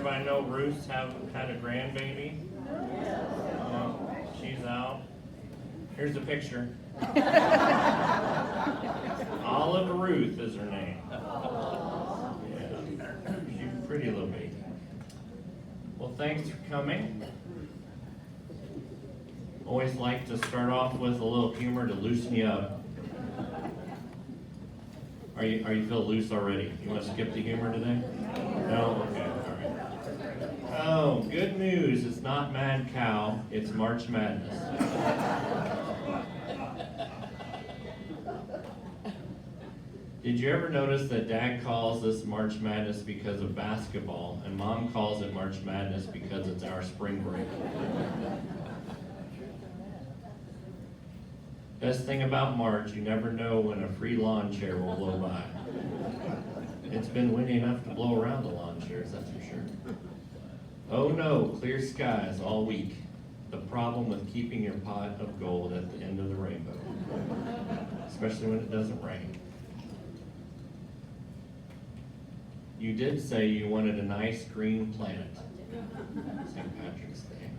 everybody know Ruth's had a grandbaby? She's out. Here's the picture. Olive Ruth is her name. Yeah, she's a pretty little baby. Well, thanks for coming. Always like to start off with a little humor to loosen you up. Are you feel loose already? You want to skip the humor today? No? Okay, all right. Oh, good news. It's not Mad Cow, it's March Madness. Did you ever notice that Dad calls this March Madness because of basketball, and Mom calls it March Madness because it's our spring break? Best thing about March, you never know when a free lawn chair will blow by. It's been windy enough to blow around the lawn chairs, that's for sure. Oh no, clear skies all week. The problem with keeping your pot of gold at the end of the rainbow, especially when it doesn't rain. You did say you wanted a nice green planet. St. Patrick's Day.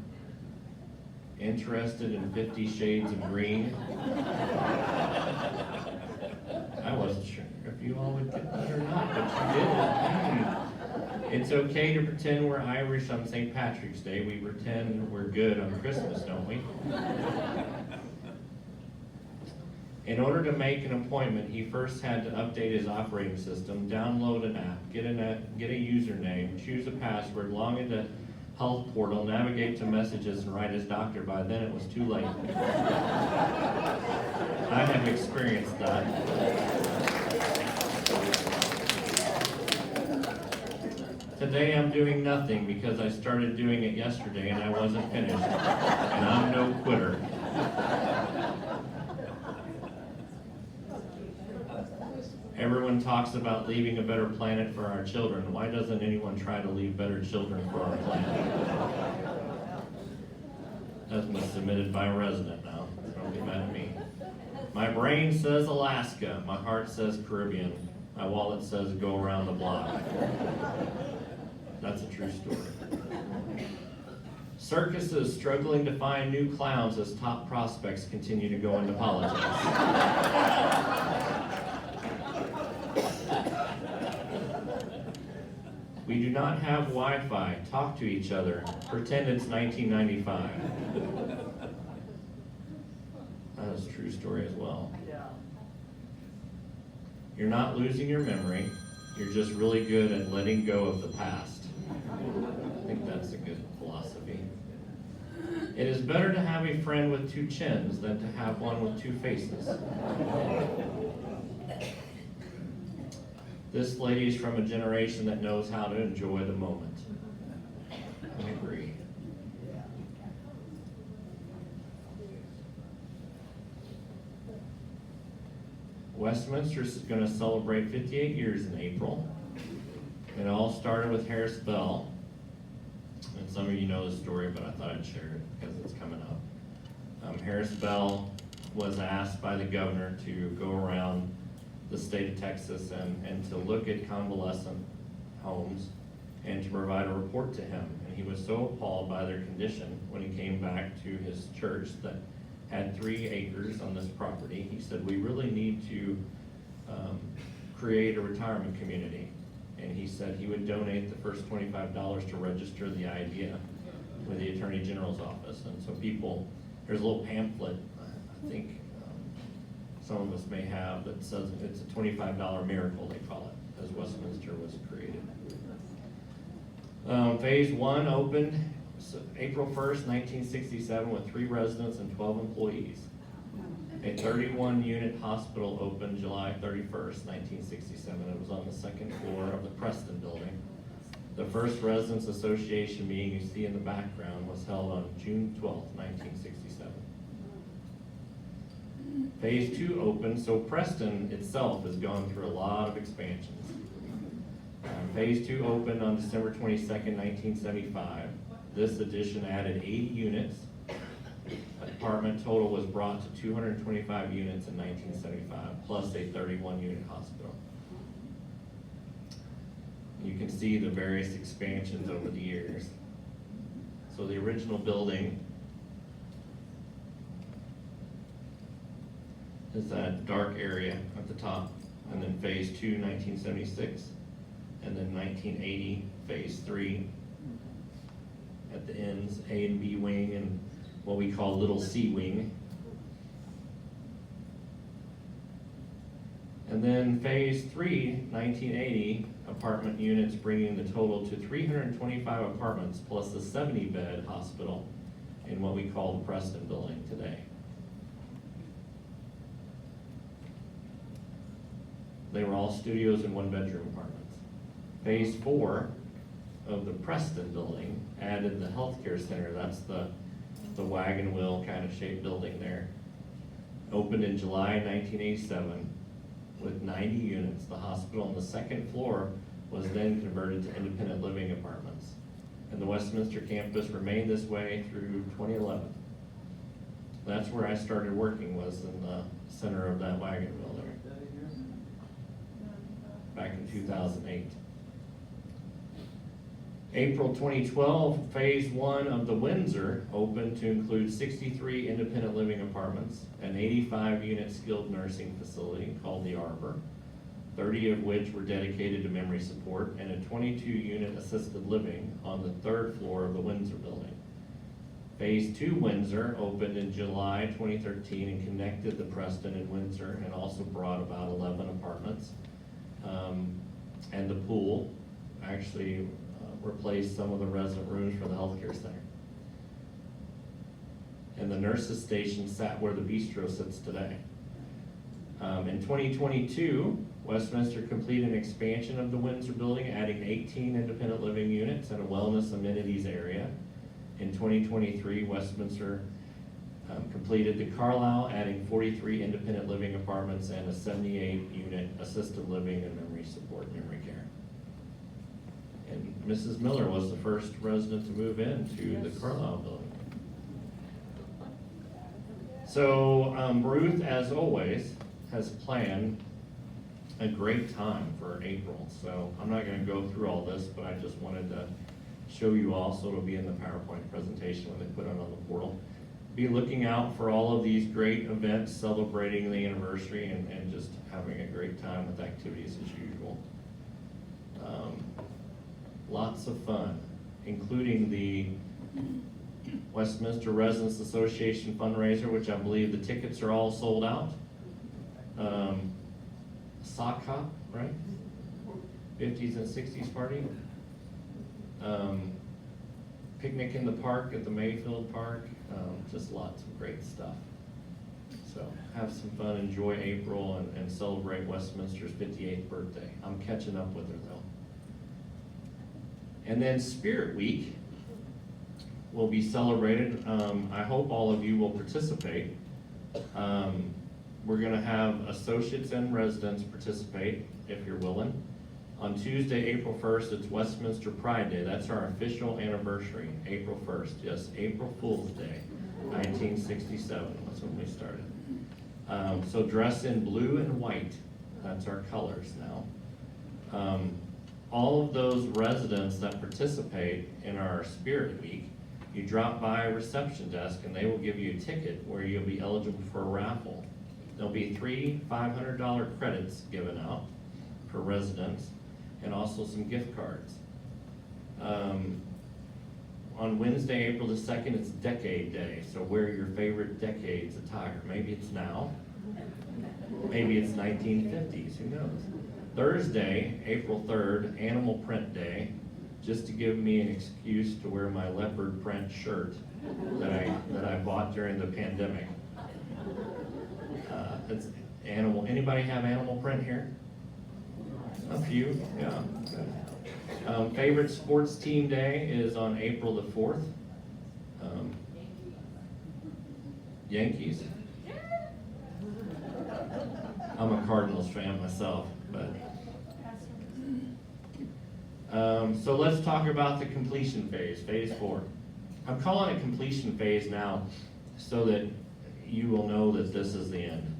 Interested in 50 Shades of Green? I wasn't sure if you all would get that or not, but you did. It's okay to pretend we're Irish on St. Patrick's Day. We pretend we're good on Christmas, don't we? In order to make an appointment, he first had to update his operating system, download an app, get a username, choose a password, log into health portal, navigate to messages, and write his doctor. By then it was too late. I have experienced that. Today I'm doing nothing because I started doing it yesterday and I wasn't finished. And I'm no quitter. Everyone talks about leaving a better planet for our children. Why doesn't anyone try to leave better children for our planet? That was submitted by a resident now. Don't get mad at me. My brain says Alaska. My heart says Caribbean. My wallet says go around the block. That's a true story. Circuses struggling to find new clowns as top prospects continue to go into politics. We do not have Wi-Fi. Talk to each other. Pretend it's 1995. That is a true story as well. You're not losing your memory. You're just really good at letting go of the past. I think that's a good philosophy. It is better to have a friend with two chins than to have one with two faces. This lady is from a generation that knows how to enjoy the moment. I agree. Westminster is going to celebrate 58 years in April. It all started with Harris Bell. And some of you know the story, but I thought I'd share it because it's coming up. Harris Bell was asked by the governor to go around the state of Texas and to look at convalescent homes and to provide a report to him. And he was so appalled by their condition when he came back to his church that had 3 acres on this property. He said, we really need to create a retirement community. And he said he would donate the first $25 to register the idea with the Attorney General's office. And so people, there's a little pamphlet, I think some of us may have, that says it's a $25 miracle, they call it, as Westminster was created. Phase 1 opened April 1st, 1967 with 3 residents and 12 employees. A 31-unit hospital opened July 31st, 1967. It was on the 2nd floor of the Preston building. The first Residents Association meeting you see in the background was held on June 12th, 1967. Phase 2 opened, so Preston itself has gone through a lot of expansions. Phase 2 opened on December 22nd, 1975. This addition added 80 units. Apartment total was brought to 225 units in 1975, plus a 31-unit hospital. You can can see the various expansions over the years. So the original building is that dark area at the top, and then phase 2, 1976, and then 1980, phase 3 at the ends, A and B wing, and what we call little C wing. And then phase 3, 1980, apartment units, bringing the total to 325 apartments plus the 70-bed hospital in what we call the Preston building today. They were all studios and one-bedroom apartments. Phase 4 of the Preston building added the healthcare center. That's the wagon wheel kind of shaped building there. Opened in July 1987 with 90 units. The hospital on the second floor was then converted to independent living apartments. And the Westminster campus remained this way through 2011. That's where I started working, was in the center of that wagon wheel there, back in 2008. April 2012, phase 1 of the Windsor opened to include 63 independent living apartments, an 85-unit skilled nursing facility called the Arbor, 30 of which were dedicated to memory support, and a 22-unit assisted living on the 3rd floor of the Windsor building. Phase 2 Windsor opened in July 2013 and connected the Preston and Windsor, and also brought about 11 apartments. And the pool actually replaced some of the resident rooms for the healthcare center. And the nurses station sat where the bistro sits today. In 2022, Westminster completed an expansion of the Windsor building, adding 18 independent living units and a wellness amenities area. In 2023, Westminster completed the Carlisle, adding 43 independent living apartments and a 78-unit assisted living and memory support, memory care. And Mrs. Miller was the first resident to move into the Carlisle building. So Ruth, as always, has planned a great time for April. So I'm not going to go through all this, but I just wanted to show you all, so it'll be in the PowerPoint presentation when they put it on the portal. Be looking out for all of these great events celebrating the anniversary and just having a great time with activities as usual. Lots of fun, including the Westminster Residents Association fundraiser, which I believe the tickets are all sold out. Sock hop, right? 50s and 60s party. Picnic in the park at the Mayfield Park. Just lots of great stuff. So have some fun, enjoy April, and celebrate Westminster's 58th birthday. I'm catching up with her though. And then Spirit Week will be celebrated. I hope all of you will participate. We're gonna have associates and residents participate if you're willing. On Tuesday, April 1st, it's Westminster Pride Day. That's our official anniversary, April 1st. Yes, April Fool's Day, 1967. That's when we started. So dress in blue and white. That's our colors now. All of those residents that participate in our Spirit Week, you drop by a reception desk and they will give you a ticket where you'll be eligible for a raffle. There'll be 3 $500 credits given out per residents, and also some gift cards. On Wednesday, April the 2nd, it's Decade Day, so wear your favorite decade's attire. Maybe it's now, maybe it's 1950s, who knows? Thursday, April 3rd, Animal Print Day, just to give me an excuse to wear my leopard print shirt that I bought during the pandemic. It's animal. Anybody have animal print here? A few, yeah. Good. Favorite sports team day is on April the 4th. Yankees. I'm a Cardinals fan myself, but. So let's talk about the completion phase, phase 4. I'm calling it completion phase now so that you will know that this is the end.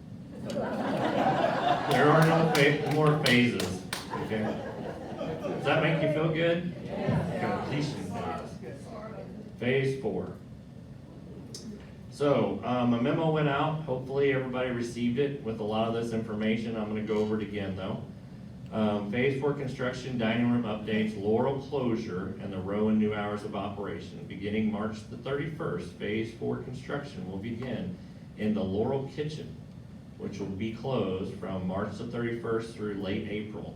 There are no more phases, okay? Does that make you feel good? Completion phase. Phase 4. So, a memo went out, hopefully everybody received it with a lot of this information. I'm gonna go over it again though. Phase 4 construction, dining room updates, Laurel closure, and the Rowan new hours of operation. Beginning March the 31st, Phase 4 construction will begin in the Laurel kitchen, which will be closed from March the 31st through late April.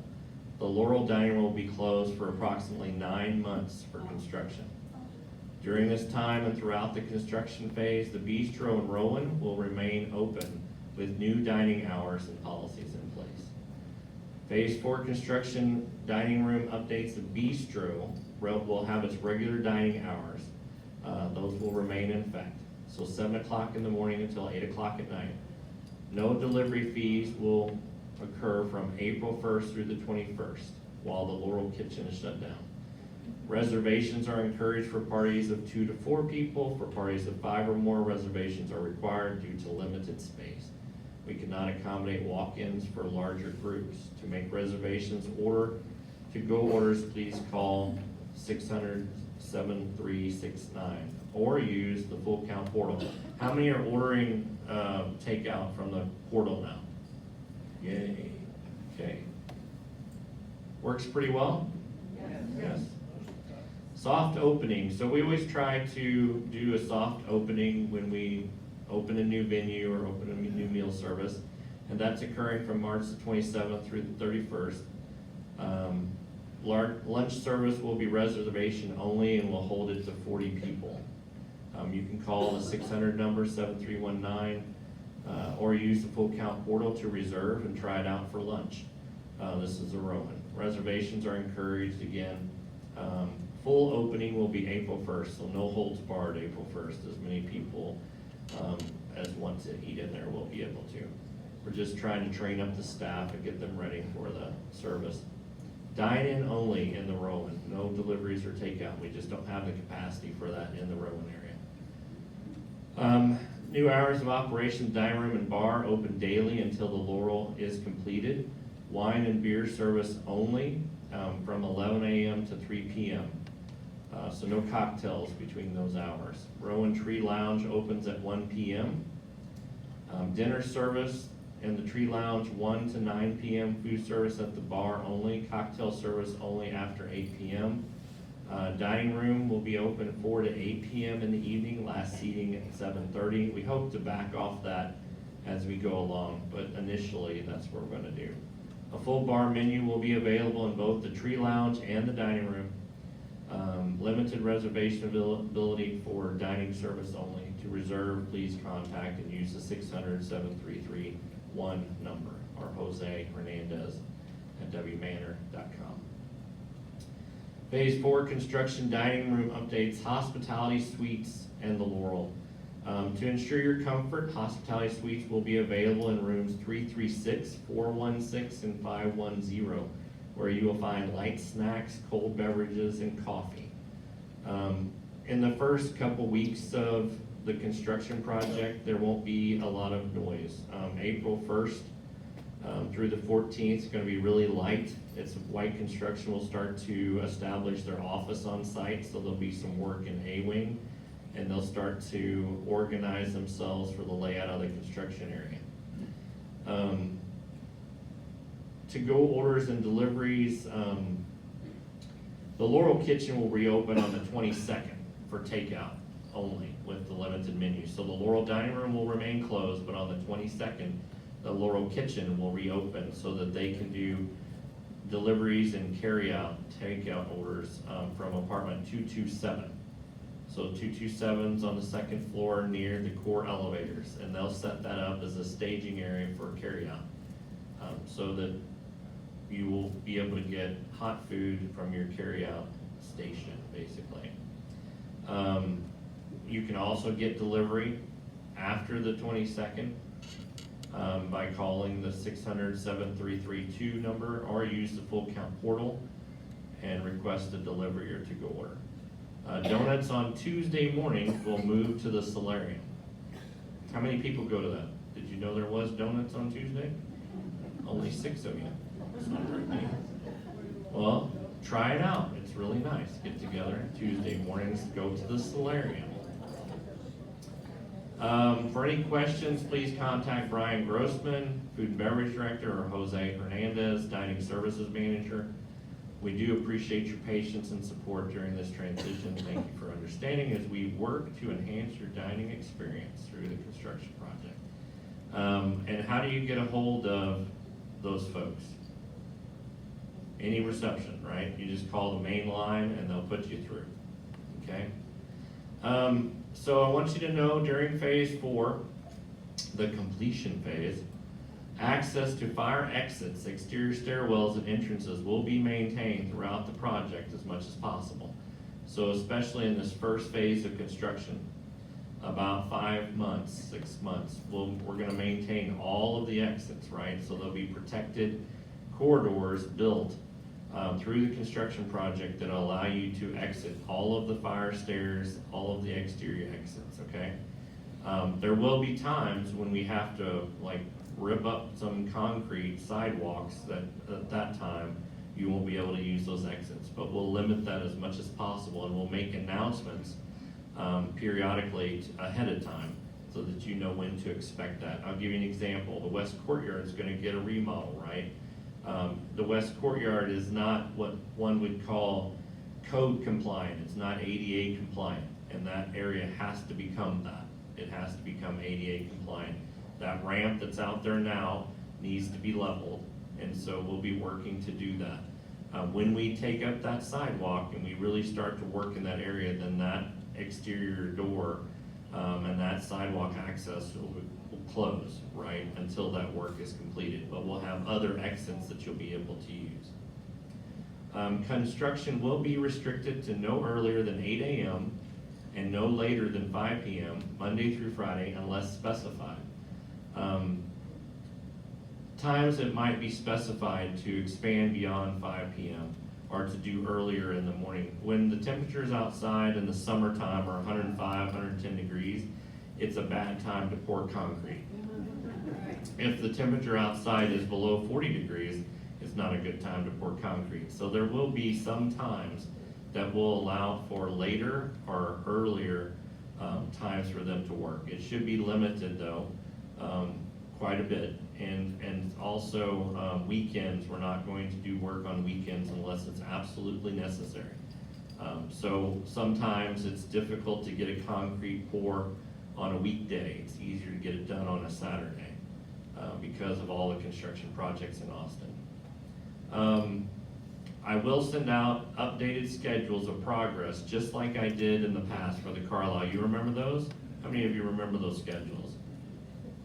The Laurel dining room will be closed for approximately 9 months for construction. During this time and throughout the construction phase, the bistro in Rowan will remain open with new dining hours and policies in place. Phase 4 construction dining room updates. The bistro will have its regular dining hours. Those will remain in effect. So 7 o'clock in the morning until 8 o'clock at night. No delivery fees will occur from April 1st through the 21st while the Laurel kitchen is shut down. Reservations are encouraged for parties of 2 to 4 people. For parties of 5 or more, reservations are required due to limited space. We cannot accommodate walk-ins for larger groups. To make reservations or to-go orders, please call 600-7369 or use the full count portal. How many are ordering takeout from the portal now? Yay. Okay. Works pretty well? Yes. Soft opening. So we always try to do a soft opening when we open a new venue or open a new meal service, and that's occurring from March the 27th through the 31st. Lunch service will be reservation only, and we'll hold it to 40 people. You can call the 600 number, 7319, or use the full count portal to reserve and try it out for lunch. This is a Rowan. Reservations are encouraged again. Full opening will be April 1st, so no holds barred April 1st. As many people as want to eat in there will be able to. We're just trying to train up the staff and get them ready for the service. Dine-in only in the Rowan. No deliveries or takeout. We just don't have the capacity for that in the Rowan area. New hours of operation, dining room and bar open daily until the Laurel is completed. Wine and beer service only from 11 a.m. to 3 p.m. So no cocktails between those hours. Rowan Tree Lounge opens at 1 p.m. Dinner service in the Tree Lounge 1 to 9 p.m. Food service at the bar only. Cocktail service only after 8 p.m. Dining room will be open 4 to 8 p.m. in the evening, last seating at 7:30. We hope to back off that as we go along, but initially that's what we're going to do. A full bar menu will be available in both the Tree Lounge and the dining room. Limited reservation ability for dining service only. To reserve, please contact and use the 600-7331 number, or Jose Hernandez at wmanor.com. Phase 4 construction dining room updates, hospitality suites and the Laurel. To ensure your comfort, hospitality suites will be available in rooms 336, 416, and 510, where you will find light snacks, cold beverages, and coffee. In the first couple weeks of the construction project, there won't be a lot of noise. April 1st through the 14th is going to be really light. It's white construction will start to establish their office on site, so there'll be some work in A-Wing, and they'll start to organize themselves for the layout of the construction area. To-go orders and deliveries, the Laurel Kitchen will reopen on the 22nd for takeout only with the limited menu. So the Laurel Dining Room will remain closed, but on the 22nd, the Laurel Kitchen will reopen so that they can do deliveries and takeout orders from apartment 227. So 227's on the second floor near the core elevators, and they'll set that up as a staging area for carryout, so that you will be able to get hot food from your carryout station, basically. You can also get delivery after the 22nd by calling the 600-7332 number, or use the full count portal and request a delivery or to-go order. Donuts on Tuesday morning will move to the Solarium. How many people go to that? Did you know there was donuts on Tuesday? Only 6 of you. That's not very many. Well, try it out. It's really nice. Get together Tuesday mornings, go to the solarium. For any questions, please contact Brian Grossman, Food and Beverage Director, or Jose Hernandez, Dining Services Manager. We do appreciate your patience and support during this transition. Thank you for understanding as we work to enhance your dining experience through the construction project. And how do you get a hold of those folks? Any reception, right? You just call the main line and they'll put you through, okay? So I want you to know during phase 4, the completion phase, access to fire exits, exterior stairwells, and entrances will be maintained throughout the project as much as possible. So especially in this first phase of construction, about 5 months, 6 months, we're gonna maintain all of the exits, right? So there'll be protected corridors built through the construction project that will allow you to exit all of the fire stairs, all of the exterior exits, okay? There will be times when we have to like rip up some concrete sidewalks that at that time you won't be able to use those exits, but we'll limit that as much as possible, and we'll make announcements periodically ahead of time so that you know when to expect that. I'll give you an example. The West Courtyard is gonna get a remodel, right? The West Courtyard is not what one would call code compliant. It's not ADA compliant, and that area has to become that. It has to become ADA compliant. That ramp that's out there now needs to be leveled, and so we'll be working to do that. When we take up that sidewalk and we really start to work in that area, then that exterior door and that sidewalk access will close, right, until that work is completed. But we'll have other exits that you'll be able to use. Construction will be restricted to no earlier than 8 a.m. and no later than 5 p.m. Monday through Friday unless specified. Times it might be specified to expand beyond 5 p.m. or to do earlier in the morning. When the temperatures outside in the summertime are 105, 110 degrees, it's a bad time to pour concrete. If the temperature outside is below 40 degrees, it's not a good time to pour concrete. So there will be some times that will allow for later or earlier times for them to work. It should be limited though, quite a bit. And also weekends, we're not going to do work on weekends unless it's absolutely necessary. So sometimes it's difficult to get a concrete pour on a weekday. It's easier to get it done on a Saturday because of all the construction projects in Austin. I will send out updated schedules of progress, just like I did in the past for the Carlisle. You remember those? How many of you remember those schedules?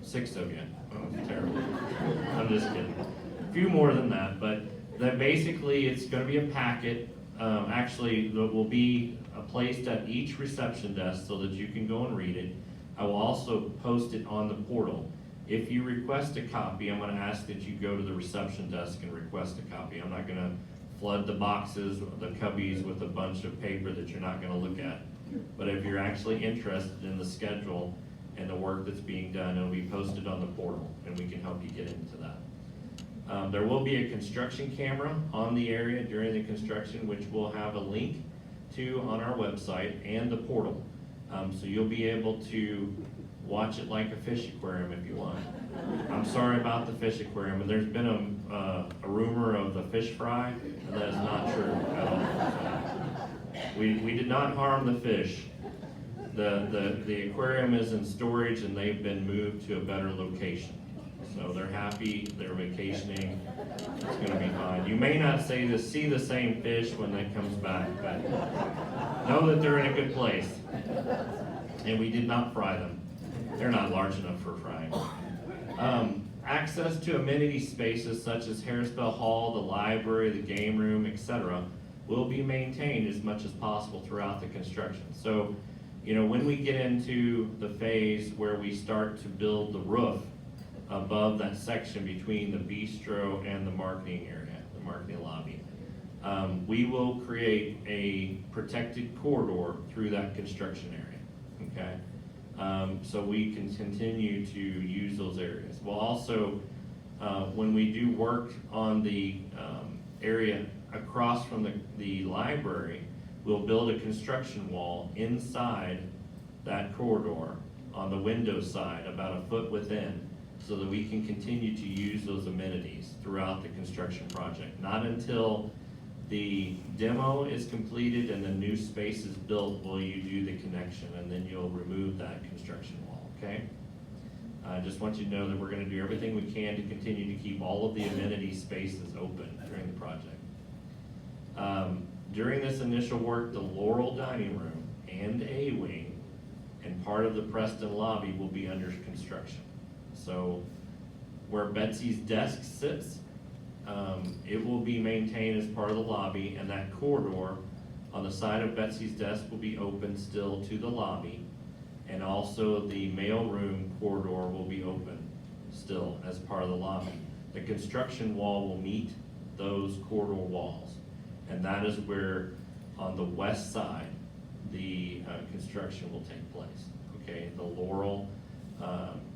6 of you. Oh, terrible. I'm just kidding. A few more than that, but that basically it's going to be a packet. Actually, there will be placed at each reception desk so that you can go and read it. I will also post it on the portal. If you request a copy, I'm going to ask that you go to the reception desk and request a copy. I'm not going to flood the boxes, the cubbies with a bunch of paper that you're not going to look at. But if you're actually interested in the schedule and the work that's being done, it'll be posted on the portal, and we can help you get into that. There will be a construction camera on the area during the construction, which we'll have a link to on our website and the portal. So you'll be able to watch it like a fish aquarium if you want. I'm sorry about the fish aquarium, and there's been a rumor of the fish fry, and that is not true at all. We did not harm the fish. The aquarium is in storage, and they've been moved to a better location. So they're happy, they're vacationing, it's gonna be fine. You may not see the same fish when that comes back, but know that they're in a good place. And we did not fry them. They're not large enough for frying. Access to amenity spaces such as Harrisville Hall, the library, the game room, etc. will be maintained as much as possible throughout the construction. So, you know, when we get into the phase where we start to build the roof above that section between the bistro and the marketing area, the marketing lobby, we will create a protected corridor through that construction area, okay? So we can continue to use those areas. We'll also, when we do work on the area across from the library, we'll build a construction wall inside that corridor on the window side, about a foot within, so that we can continue to use those amenities throughout the construction project. Not until the demo is completed and the new space is built will you do the connection, and then you'll remove that construction wall, okay? I just want you to know that we're gonna do everything we can to continue to keep all of the amenity spaces open during the project. During this initial work, the Laurel Dining Room and A-Wing and part of the Preston lobby will be under construction. So where Betsy's desk sits, it will be maintained as part of the lobby, and that corridor on the side of Betsy's desk will be open still to the lobby. And also the mailroom corridor will be open still as part of the lobby. The construction wall will meet those corridor walls. And that is where, on the west side, the construction will take place. Okay, the Laurel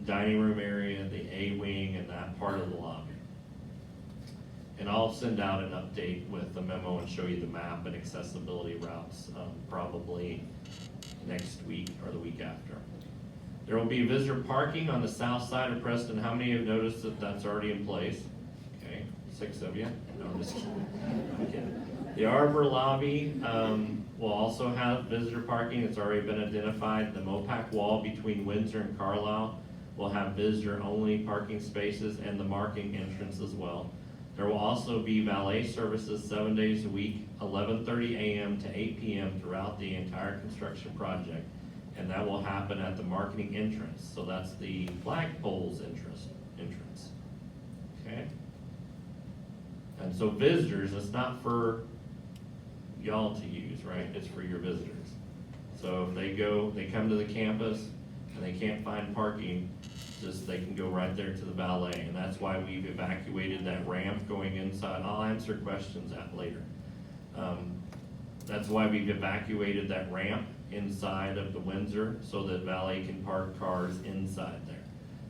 dining room area, the A-Wing, and that part of the lobby. And I'll send out an update with the memo and show you the map and accessibility routes probably next week or the week after. There will be visitor parking on the south side of Preston. How many have noticed that that's already in place? Okay, 6 of you. No, I'm just kidding. The Arbor lobby will also have visitor parking. It's already been identified. The Mopac wall between Windsor and Carlisle will have visitor-only parking spaces, and the marking entrance as well. There will also be valet services 7 days a week, 11:30 a.m. to 8 p.m. throughout the entire construction project. And that will happen at the marketing entrance. So that's the flagpole's entrance. Okay? And so visitors, it's not for y'all to use, right? It's for your visitors. So if they come to the campus and they can't find parking, just they can go right there to the valet. And that's why we've evacuated that ramp going inside. I'll answer questions later. That's why we've evacuated that ramp inside of the Windsor so that valet can park cars inside there.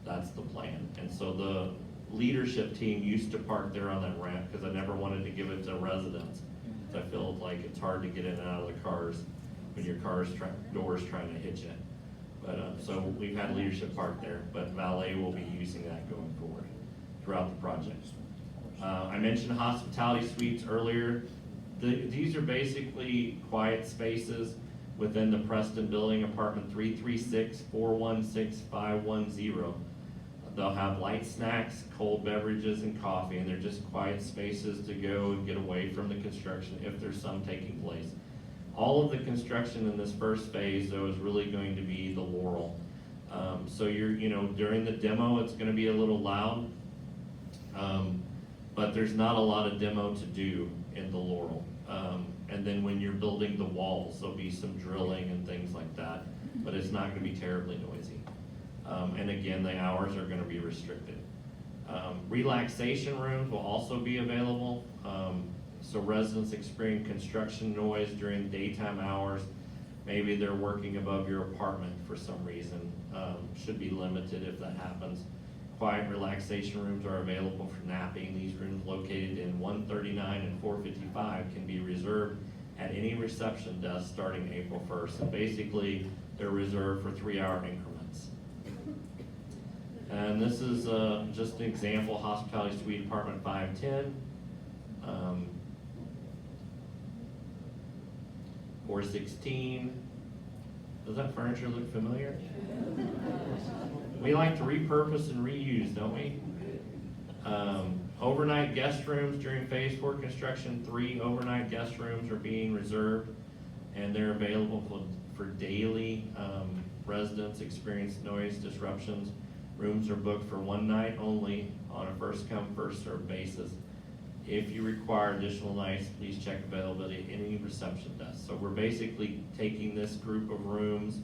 That's the plan. And so the leadership team used to park there on that ramp because I never wanted to give it to residents. I feel like it's hard to get in and out of the cars when your door's trying to hit you. But so we've had leadership park there, but valet will be using that going forward throughout the project. I mentioned hospitality suites earlier. These are basically quiet spaces within the Preston building, apartment 336-416-510. They'll have light snacks, cold beverages, and coffee, and they're just quiet spaces to go and get away from the construction if there's some taking place. All of the construction in this first phase, though, is really going to be the Laurel. So during the demo, it's gonna be a little loud, but there's not a lot of demo to do in the Laurel. And then when you're building the walls, there'll be some drilling and things like that, but it's not gonna be terribly noisy. And again, the hours are gonna be restricted. Relaxation rooms will also be available. So residents experience construction noise during daytime hours. Maybe they're working above your apartment for some reason. Should be limited if that happens. Quiet relaxation rooms are available for napping. These rooms located in 139 and 455 can be reserved at any reception desk starting April 1st. And basically, they're reserved for 3-hour increments. And this is just an example, hospitality suite apartment 510. 416. Does that furniture look familiar? We like to repurpose and reuse, don't we? Overnight guest rooms during phase 4 construction. 3 overnight guest rooms are being reserved, and they're available for daily residents experience noise disruptions. Rooms are booked for 1 night only on a first come, first served basis. If you require additional nights, please check availability at any reception desk. So we're basically taking this group of rooms,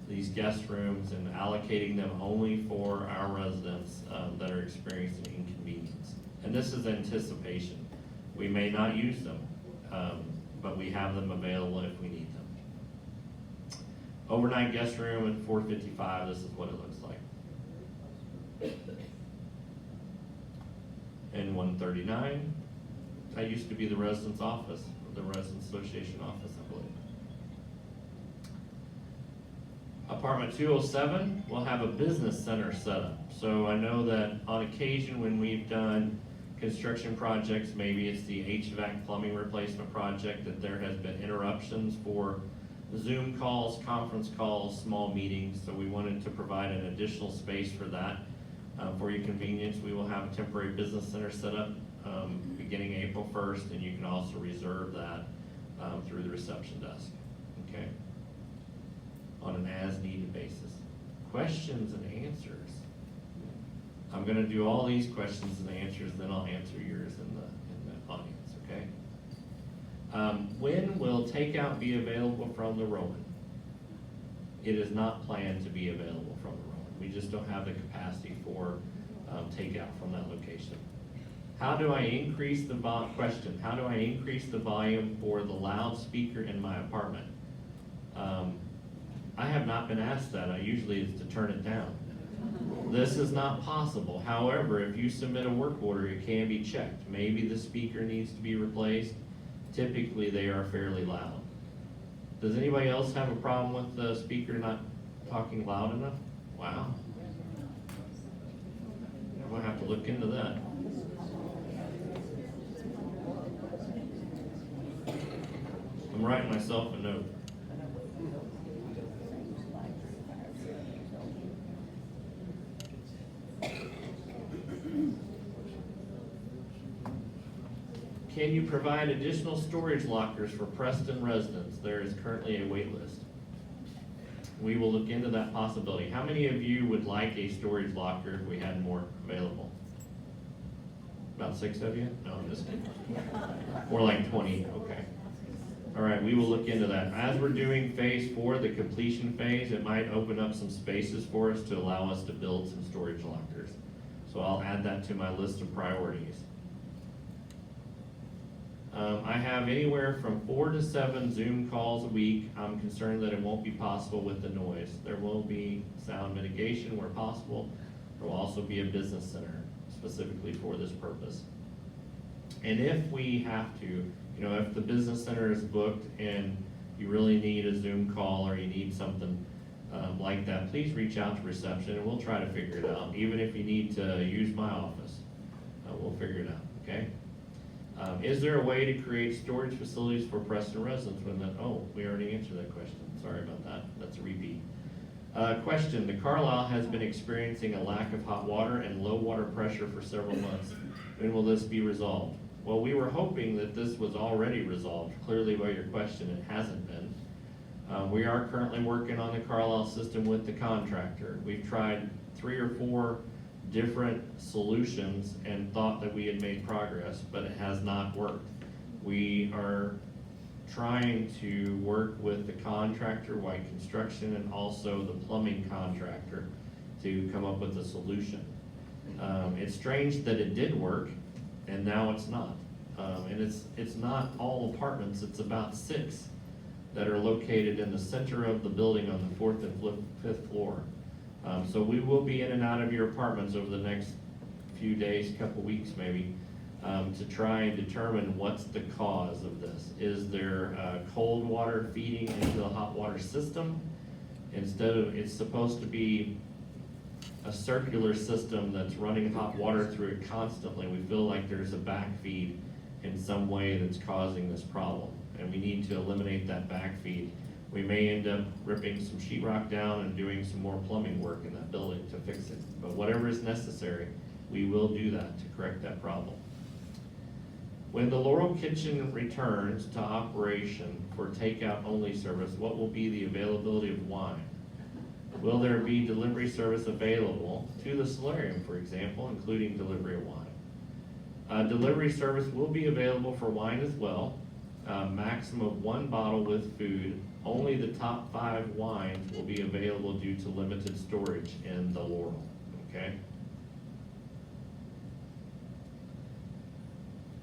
these guest rooms, and allocating them only for our residents that are experiencing inconvenience. And this is anticipation. We may not use them, but we have them available if we need them. Overnight guest room at 455, this is what it looks like. And 139. That used to be the residence office, the residence association office, I believe. Apartment 207 will have a business center set up. So I know that on occasion when we've done construction projects, maybe it's the HVAC plumbing replacement project, that there has been interruptions for Zoom calls, conference calls, small meetings. So we wanted to provide an additional space for that. For your convenience, we will have a temporary business center set up beginning April 1st, and you can also reserve that through the reception desk, okay? On an as-needed basis. Questions and answers. I'm gonna do all these questions and answers, then I'll answer yours in the audience, okay? When will takeout be available from the Rowan? It is not planned to be available from the Rowan. We just don't have the capacity for takeout from that location. How do I increase the question? How do I increase the volume for the loudspeaker in my apartment? I have not been asked that. Usually it's to turn it down. This is not possible. However, if you submit a work order, it can be checked. Maybe the speaker needs to be replaced. Typically, they are fairly loud. Does anybody else have a problem with the speaker not talking loud enough? Wow. I'm gonna have to look into that. I'm writing myself a note. Can you provide additional storage lockers for Preston residents? There is currently a wait list. We will look into that possibility. How many of you would like a storage locker if we had more available? About 6 of you? No, I'm just kidding. More like 20, okay. All right, we will look into that. As we're doing phase 4, the completion phase, it might open up some spaces for us to allow us to build some storage lockers. So I'll add that to my list of priorities. I have anywhere from 4 to 7 Zoom calls a week. I'm concerned that it won't be possible with the noise. There will be sound mitigation where possible. There will also be a business center specifically for this purpose. And if we have to, if the business center is booked and you really need a Zoom call or you need something like that, please reach out to reception and we'll try to figure it out. Even if you need to use my office, we'll figure it out, okay? Is there a way to create storage facilities for Preston residents when we already answered that question. Sorry about that. That's a repeat. Question, the Carlisle has been experiencing a lack of hot water and low water pressure for several months. When will this be resolved? Well, we were hoping that this was already resolved. Clearly by your question, it hasn't been. We are currently working on the Carlisle system with the contractor. We've tried 3 or 4 different solutions and thought that we had made progress, but it has not worked. We are trying to work with the contractor, White Construction, and also the plumbing contractor to come up with a solution. It's strange that it did work and now it's not. And it's not all apartments, it's about 6 that are located in the center of the building on the 4th and 5th floor. So we will be in and out of your apartments over the next few days, couple weeks maybe, to try and determine what's the cause of this. Is there cold water feeding into the hot water system? Instead of, it's supposed to be a circular system that's running hot water through it constantly. We feel like there's a backfeed in some way that's causing this problem, and we need to eliminate that backfeed. We may end up ripping some sheetrock down and doing some more plumbing work in that building to fix it. But whatever is necessary, we will do that to correct that problem. When the Laurel Kitchen returns to operation for takeout only service, what will be the availability of wine? Will there be delivery service available to the solarium, for example, including delivery of wine? Delivery service will be available for wine as well. Maximum of 1 bottle with food. Only the top 5 wines will be available due to limited storage in the Laurel, okay?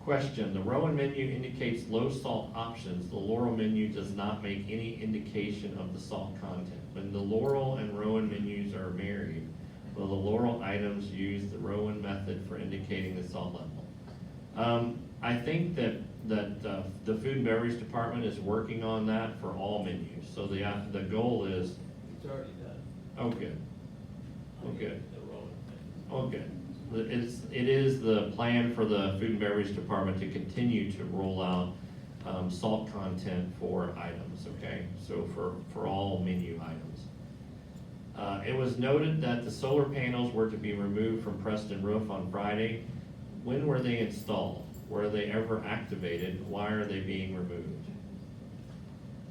Question, the Rowan menu indicates low salt options. The Laurel menu does not make any indication of the salt content. When the Laurel and Rowan menus are married, will the Laurel items use the Rowan method for indicating the salt level? I think that the food and beverage department is working on that for all menus. So the goal is, It's already done. oh, good. Oh, good. The rolling thing. Oh, good. It is the plan for the food and beverage department to continue to roll out salt content for items, okay? So for all menu items. It was noted that the solar panels were to be removed from Preston Roof on Friday. When were they installed? Were they ever activated? Why are they being removed?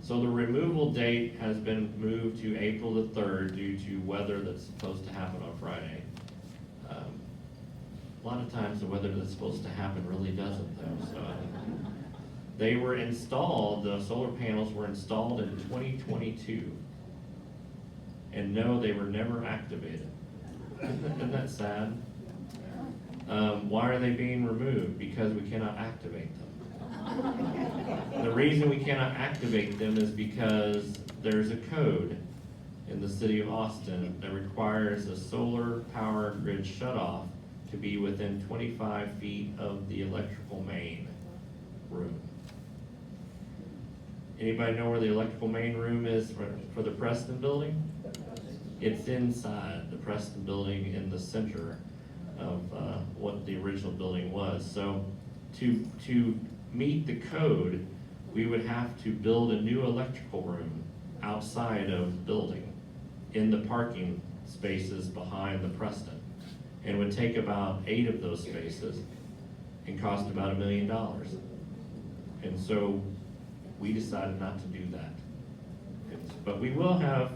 So the removal date has been moved to April the 3rd due to weather that's supposed to happen on Friday. A lot of times the weather that's supposed to happen really doesn't though, so. They were installed, the solar panels were installed in 2022. And no, they were never activated. Isn't that sad? Why are they being removed? Because we cannot activate them. The reason we cannot activate them is because there's a code in the city of Austin that requires a solar power grid shutoff to be within 25 feet of the electrical main room. Anybody know where the electrical main room is for the Preston building? It's inside the Preston building in the center of what the original building was. So to meet the code, we would have to build a new electrical room outside of the building in the parking spaces behind the Preston. And would take about 8 of those spaces and cost about $1 million. And so we decided not to do that. But we will have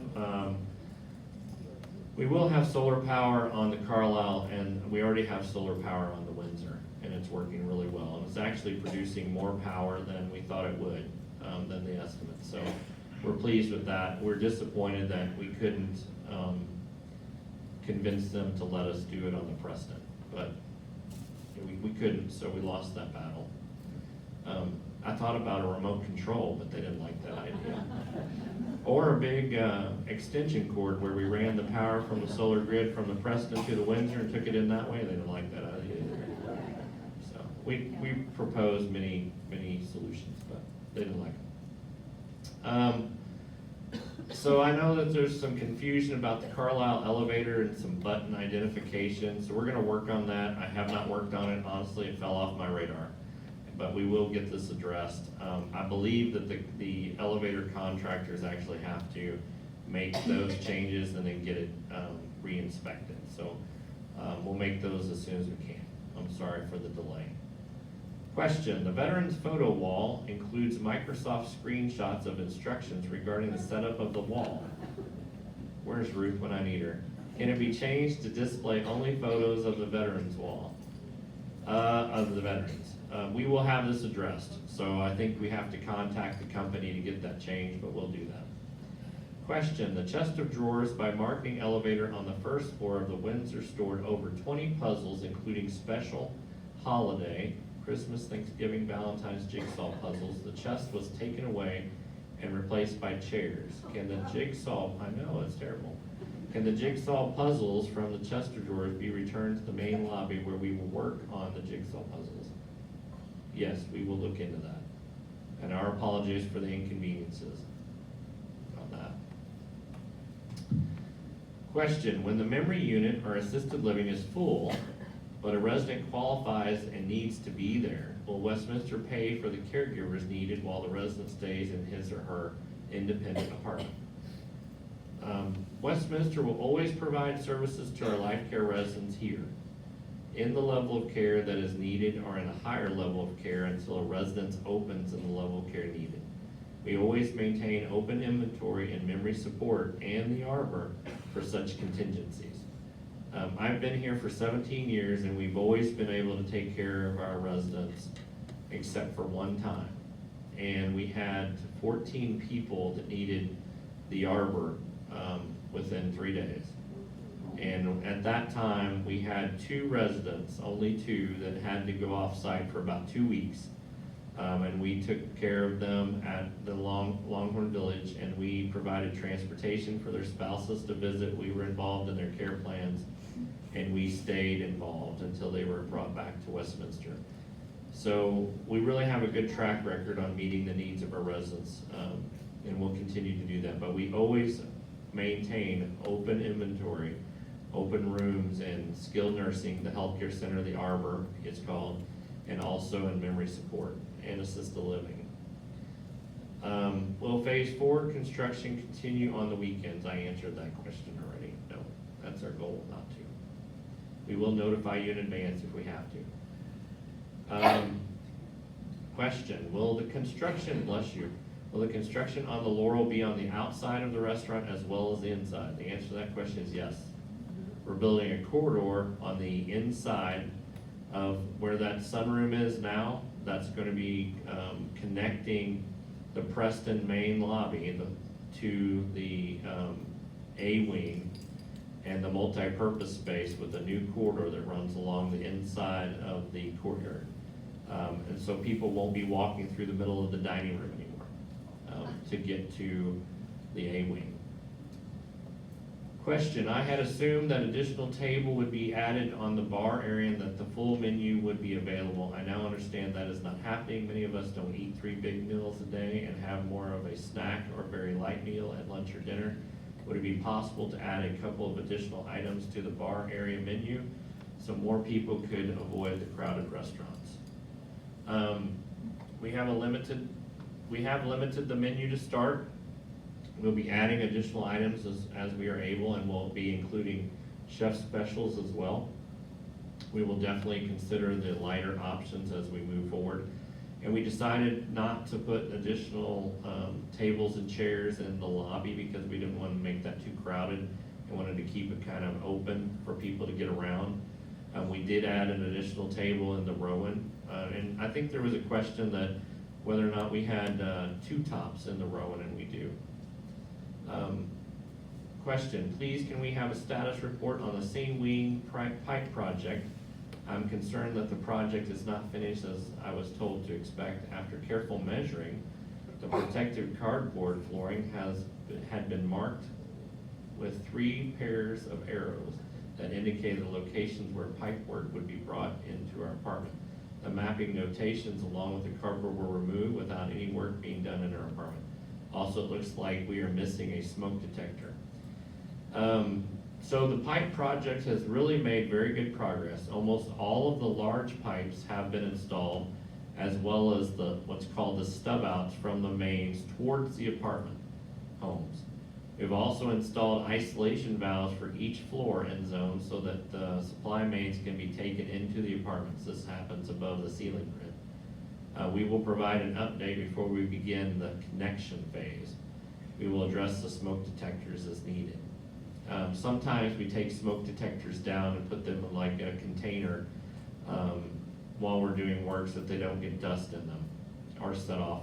solar power on the Carlisle, and we already have solar power on the Windsor, and it's working really well. And it's actually producing more power than we thought it would, than the estimate. So we're pleased with that. We're disappointed that we couldn't convince them to let us do it on the Preston, but we couldn't, so we lost that battle. I thought about a remote control, but they didn't like that idea. Or a big extension cord where we ran the power from the solar grid from the Preston to the Windsor and took it in that way. They didn't like that idea either. So we proposed many solutions, but they didn't like them. So I know that there's some confusion about the Carlisle elevator and some button identification, so we're gonna work on that. I have not worked on it, honestly, it fell off my radar, but we will get this addressed. I believe that the elevator contractors actually have to make those changes and then get it re-inspected. So we'll make those as soon as we can. I'm sorry for the delay. Question, the Veterans Photo Wall includes Microsoft screenshots of instructions regarding the setup of the wall. Where's Ruth when I need her? Can it be changed to display only photos of the Veterans Wall? Of the veterans. We will have this addressed, so I think we have to contact the company to get that changed, but we'll do that. Question, the chest of drawers by Marketing Elevator on the first floor of the Windsor stored over 20 puzzles, including special holiday, Christmas, Thanksgiving, Valentine's jigsaw puzzles. The chest was taken away and replaced by chairs. Can the jigsaw, I know, it's terrible. Can the jigsaw puzzles from the chest of drawers be returned to the main lobby where we will work on the jigsaw puzzles? Yes, we will look into that. And our apologies for the inconveniences on that. Question, when the memory unit or assisted living is full, but a resident qualifies and needs to be there, will Westminster pay for the caregivers needed while the resident stays in his or her independent apartment? Westminster will always provide services to our life care residents here in the level of care that is needed or in a higher level of care until a residence opens in the level of care needed. We always maintain open inventory and memory support and the arbor for such contingencies. I've been here for 17 years and we've always been able to take care of our residents except for one time. And we had 14 people that needed the arbor within 3 days. And at that time, we had 2 residents, only 2, that had to go off-site for about 2 weeks. And we took care of them at the Longhorn Village, and we provided transportation for their spouses to visit. We were involved in their care plans, and we stayed involved until they were brought back to Westminster. So we really have a good track record on meeting the needs of our residents, and we'll continue to do that. But we always maintain open inventory, open rooms in skilled nursing, the healthcare center, the Arbor it's called, and also in memory support and assisted living. Will phase 4 construction continue on the weekends? I answered that question already. No, that's our goal not to. We will notify you in advance if we have to. Question, will the construction, bless you, will the construction on the Laurel be on the outside of the restaurant as well as the inside? The answer to that question is yes. We're building a corridor on the inside of where that sunroom is now. That's gonna be connecting the Preston main lobby to the A wing and the multi-purpose space with a new corridor that runs along the inside of the courtyard. And so people won't be walking through the middle of the dining room anymore to get to the A wing. Question, I had assumed that additional table would be added on the bar area and that the full menu would be available. I now understand that is not happening. Many of us don't eat 3 big meals a day and have more of a snack or very light meal at lunch or dinner. Would it be possible to add a couple of additional items to the bar area menu so more people could avoid the crowded restaurants? We have limited the menu to start. We'll be adding additional items as we are able, and we'll be including chef specials as well. We will definitely consider the lighter options as we move forward. And we decided not to put additional tables and chairs in the lobby because we didn't want to make that too crowded and wanted to keep it kind of open for people to get around. We did add an additional table in the Rowan, and I think there was a question that whether or not we had 2 tops in the Rowan, and we do. Question, please can we have a status report on the St. Wing pipe project? I'm concerned that the project is not finished as I was told to expect. After careful measuring, the protective cardboard flooring had been marked with 3 pairs of arrows that indicated the locations where pipe work would be brought into our apartment. The mapping notations along with the cardboard were removed without any work being done in our apartment. Also, it looks like we are missing a smoke detector. So the pipe project has really made very good progress. Almost all of the large pipes have been installed, as well as what's called the stub outs from the mains towards the apartment homes. We've also installed isolation valves for each floor and zone so that the supply mains can be taken into the apartments. This happens above the ceiling grid. We will provide an update before we begin the connection phase. We will address the smoke detectors as needed. Sometimes we take smoke detectors down and put them in like a container while we're doing work so that they don't get dust in them or set off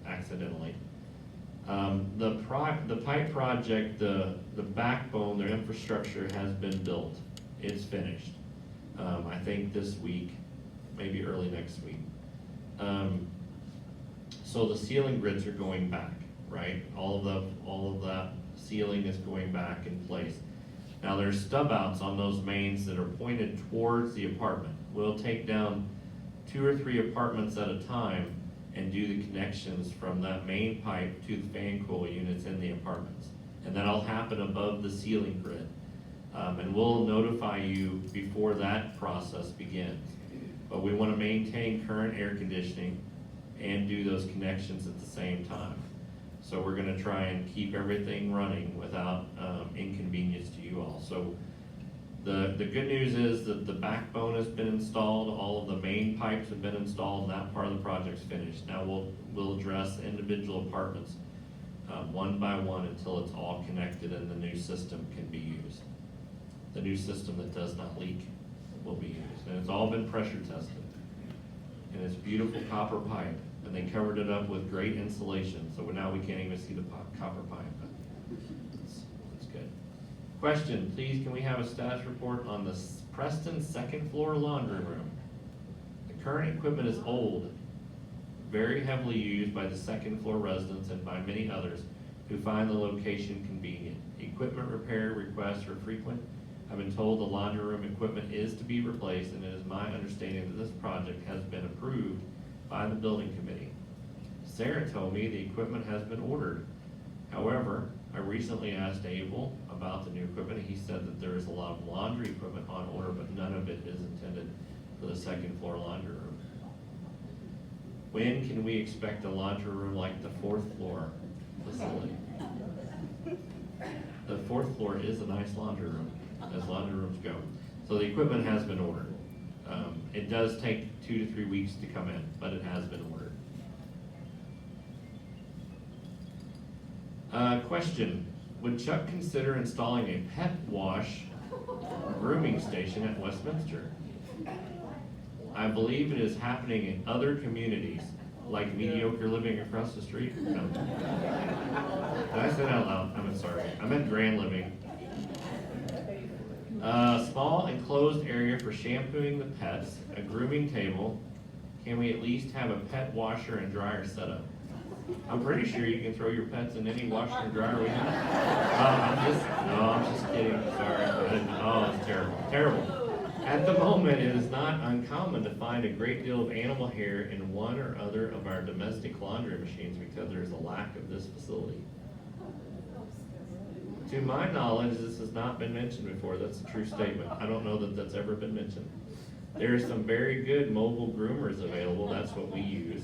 accidentally. The pipe project, the backbone, their infrastructure has been built. It's finished. I think this week, maybe early next week. So the ceiling grids are going back, right? All of that ceiling is going back in place. Now there's stub outs on those mains that are pointed towards the apartment. We'll take down 2 or 3 apartments at a time and do the connections from that main pipe to the fan coil units in the apartments. And that'll happen above the ceiling grid. And we'll notify you before that process begins. But we want to maintain current air conditioning and do those connections at the same time. So we're going to try and keep everything running without inconvenience to you all. So the good news is that the backbone has been installed, all of the main pipes have been installed, and that part of the project's finished. Now we'll address individual apartments one by one until it's all connected and the new system can be used. The new system that does not leak will be used, and it's all been pressure tested. And it's beautiful copper pipe, and they covered it up with great insulation, so now we can't even see the copper pipe. It's good. Question, please can we have a status report on the Preston second floor laundry room? The current equipment is old, very heavily used by the second floor residents and by many others who find the location convenient. Equipment repair requests are frequent. I've been told the laundry room equipment is to be replaced, and it is my understanding that this project has been approved by the building committee. Sarah told me the equipment has been ordered. However, I recently asked Abel about the new equipment. He said that there is a lot of laundry equipment on order, but none of it is intended for the second floor laundry room. When can we expect a laundry room like the fourth floor facility? The fourth floor is a nice laundry room, as laundry rooms go. So the equipment has been ordered. It does take 2 to 3 weeks to come in, but it has been ordered. Question, would Chuck consider installing a pet wash grooming station at Westminster? I believe it is happening in other communities, like Mediocre Living across the street. No. Did I say that out loud? I'm sorry. I meant Grand Living. Small enclosed area for shampooing the pets, a grooming table. Can we at least have a pet washer and dryer set up? I'm pretty sure you can throw your pets in any washer and dryer we have. I'm just kidding. Sorry. Oh, it's terrible. Terrible. At the moment, it is not uncommon to find a great deal of animal hair in one or other of our domestic laundry machines because there is a lack of this facility. To my knowledge, this has not been mentioned before. That's a true statement. I don't know that that's ever been mentioned. There are some very good mobile groomers available. That's what we use.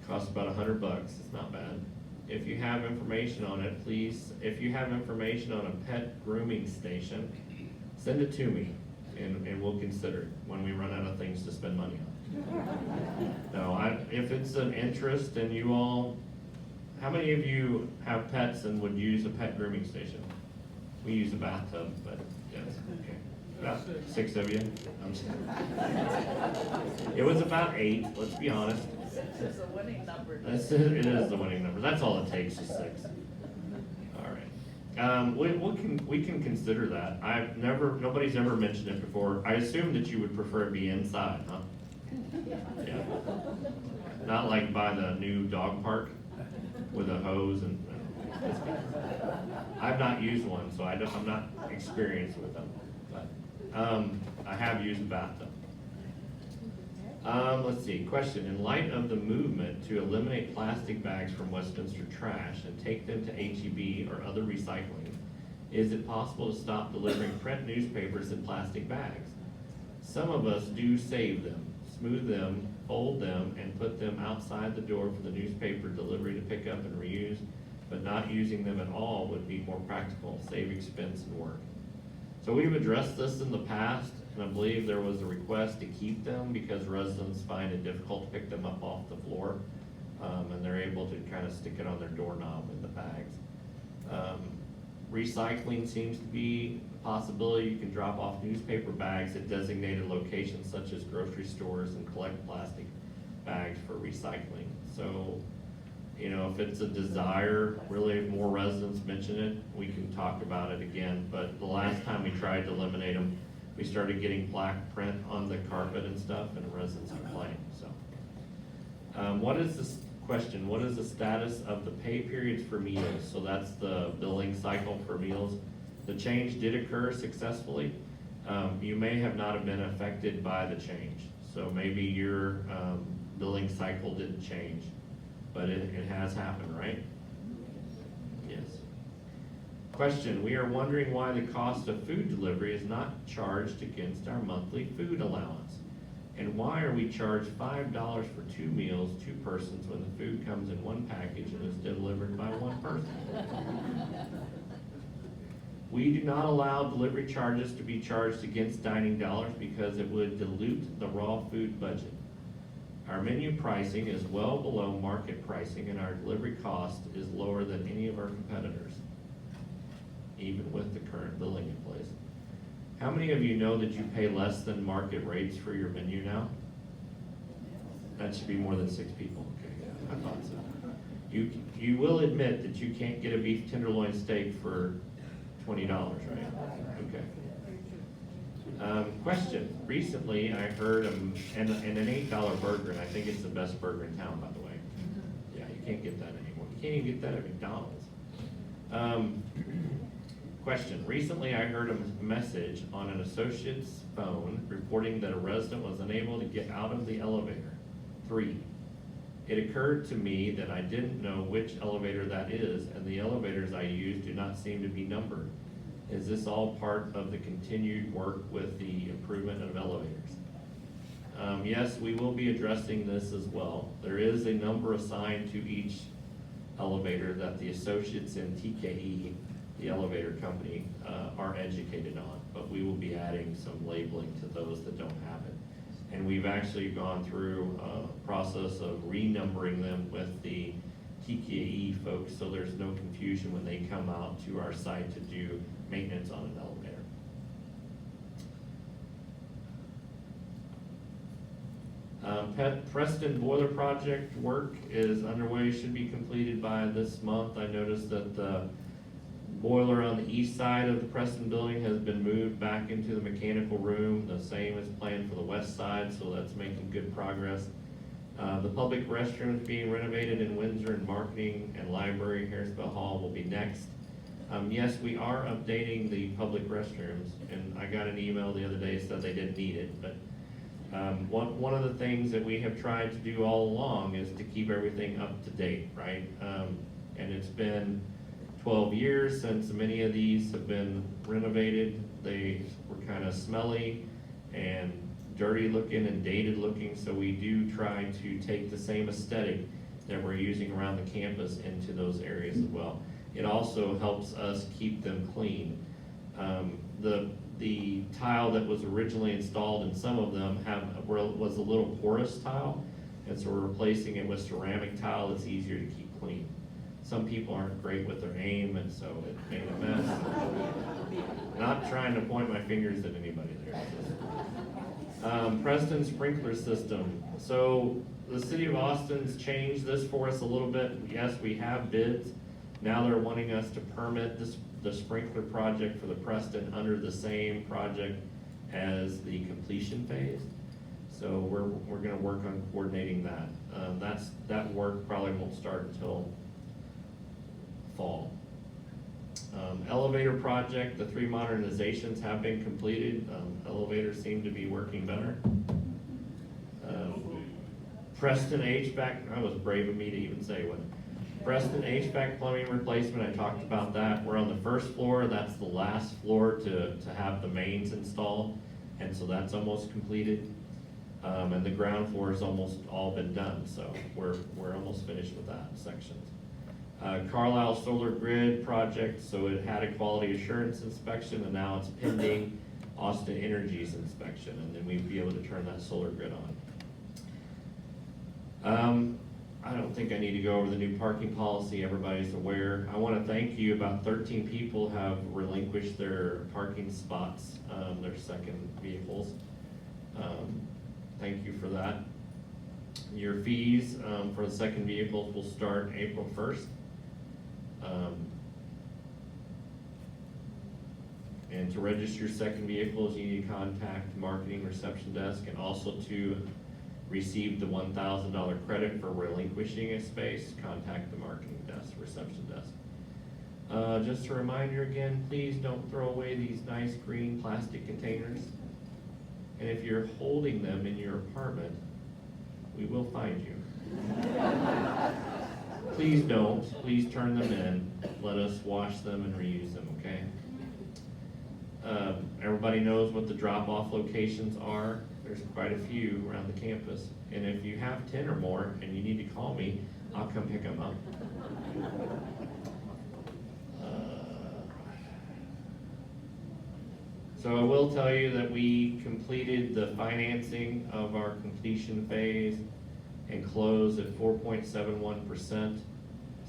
Costs about $100. It's not bad. If you have information on it, please, if you have information on a pet grooming station, send it to me and we'll consider it when we run out of things to spend money on. No, if it's an interest and you all, how many of you have pets and would use a pet grooming station? We use a bathtub, but yes, okay. About 6 of you. I'm just kidding. It was about 8, let's be honest. 6 is a winning number. It is the winning number. That's all it takes is 6. All right. We can consider that. Nobody's ever mentioned it before. I assume that you would prefer it be inside, huh? Yeah. Not like by the new dog park with a hose and. I've not used one, so I'm not experienced with them. But I have used a bathtub. Let's see, question, in light of the movement to eliminate plastic bags from Westminster trash and take them to HEB or other recycling, is it possible to stop delivering print newspapers in plastic bags? Some of us do save them, smooth them, fold them, and put them outside the door for the newspaper delivery to pick up and reuse, but not using them at all would be more practical, save expense and work. So we've addressed this in the past, and I believe there was a request to keep them because residents find it difficult to pick them up off the floor, and they're able to kind of stick it on their doorknob in the bags. Recycling seems to be a possibility. You can drop off newspaper bags at designated locations such as grocery stores and collect plastic bags for recycling. So, you know, if it's a desire, really, if more residents mention it, we can talk about it again. But the last time we tried to eliminate them, we started getting black print on the carpet and stuff, and residents complained, so. What is this question? What is the status of the pay periods for meals? So that's the billing cycle for meals. The change did occur successfully. You may have not have been affected by the change. So maybe your billing cycle didn't change, but it has happened, right? Yes. Question, we are wondering why the cost of food delivery is not charged against our monthly food allowance. And why are we charged $5 for 2 meals, 2 persons, when the food comes in one package and is delivered by 1 person? We do not allow delivery charges to be charged against dining dollars because it would dilute the raw food budget. Our menu pricing is well below market pricing, and our delivery cost is lower than any of our competitors, even with the current billing in place. How many of you know that you pay less than market rates for your menu now? That should be more than 6 people. Okay, I thought so. You will admit that you can't get a beef tenderloin steak for $20, right? Okay. Question, recently I heard and an $8 burger, and I think it's the best burger in town, by the way. Yeah, you can't get that anymore. You can't even get that at McDonald's. Question, recently I heard a message on an associate's phone reporting that a resident was unable to get out of the elevator. 3, it occurred to me that I didn't know which elevator that is, and the elevators I use do not seem to be numbered. Is this all part of the continued work with the improvement of elevators? Yes, we will be addressing this as well. There is a number assigned to each elevator that the associates in TKE, the elevator company, are educated on, but we will be adding some labeling to those that don't have it. And we've actually gone through a process of renumbering them with the TKE folks, so there's no confusion when they come out to our site to do maintenance on an elevator. Preston Boiler Project work is underway, should be completed by this month. I noticed that the boiler on the east side of the Preston building has been moved back into the mechanical room. The same is planned for the west side, so that's making good progress. The public restrooms being renovated in Windsor, and marketing and library, Harrisville Hall will be next. Yes, we are updating the public restrooms, and I got an email the other day that said they didn't need it, but one of the things that we have tried to do all along is to keep everything up to date, right? And it's been 12 years since many of these have been renovated. They were kind of smelly and dirty looking and dated looking, so we do try to take the same aesthetic that we're using around the campus into those areas as well. It also helps us keep them clean. The tile that was originally installed in some of them was a little porous tile, and so we're replacing it with ceramic tile that's easier to keep clean. Some people aren't great with their aim, and so it made a mess. Not trying to point my fingers at anybody there. Preston sprinkler system. So the city of Austin's changed this for us a little bit. Yes, we have bids. Now they're wanting us to permit the sprinkler project for the Preston under the same project as the completion phase. So we're gonna work on coordinating that. That work probably won't start until fall. Elevator project, the 3 modernizations have been completed. Elevators seem to be working better. Preston HVAC, that was brave of me to even say what. Preston HVAC plumbing replacement, I talked about that. We're on the first floor, that's the last floor to have the mains installed, and so that's almost completed. And the ground floor has almost all been done, so we're almost finished with that section. Carlisle Solar Grid project, so it had a quality assurance inspection, and now it's pending Austin Energy's inspection, and then we'd be able to turn that solar grid on. I don't think I need to go over the new parking policy, everybody's aware. I wanna thank you, about 13 people have relinquished their parking spots, their second vehicles. Thank you for that. Your fees, for the second vehicles will start April 1st. And to register your second vehicles, you need to contact marketing reception desk, and also to receive the $1,000 credit for relinquishing a space, contact the marketing desk, reception desk. Just a reminder again, please don't throw away these nice green plastic containers. And if you're holding them in your apartment, we will find you. Please don't, please turn them in, let us wash them and reuse them, okay? Everybody knows what the drop-off locations are. There's quite a few around the campus, and if you have 10 or more and you need to call me, I'll come pick them up. So I will tell you that we completed the financing of our completion phase and closed at 4.71%,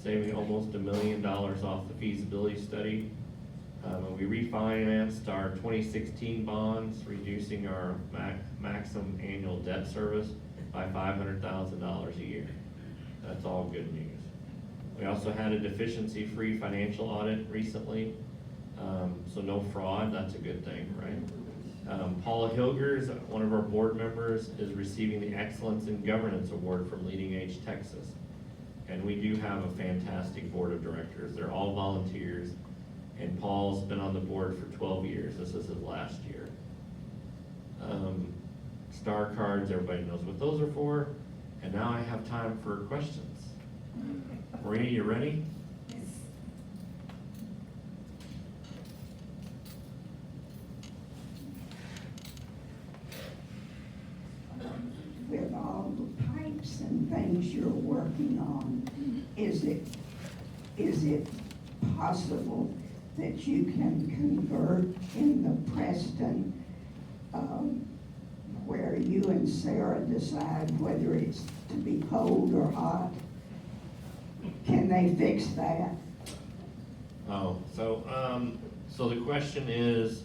saving almost $1 million off the feasibility study. And we refinanced our 2016 bonds, reducing our maximum annual debt service by $500,000 a year. That's all good news. We also had a deficiency-free financial audit recently, so no fraud, that's a good thing, right? Paula Hilgers, one of our board members, is receiving the Excellence in Governance Award from Leading Age Texas. And we do have a fantastic board of directors. They're all volunteers. And Paul's been on the board for 12 years. This is his last year. Star cards, everybody knows what those are for. And now I have time for questions. Maria, you ready? With all the pipes and things you're working on, is it possible that you can convert in the Preston, where you and Sarah decide whether it's to be cold or hot? Can they fix that? Oh, so the question is,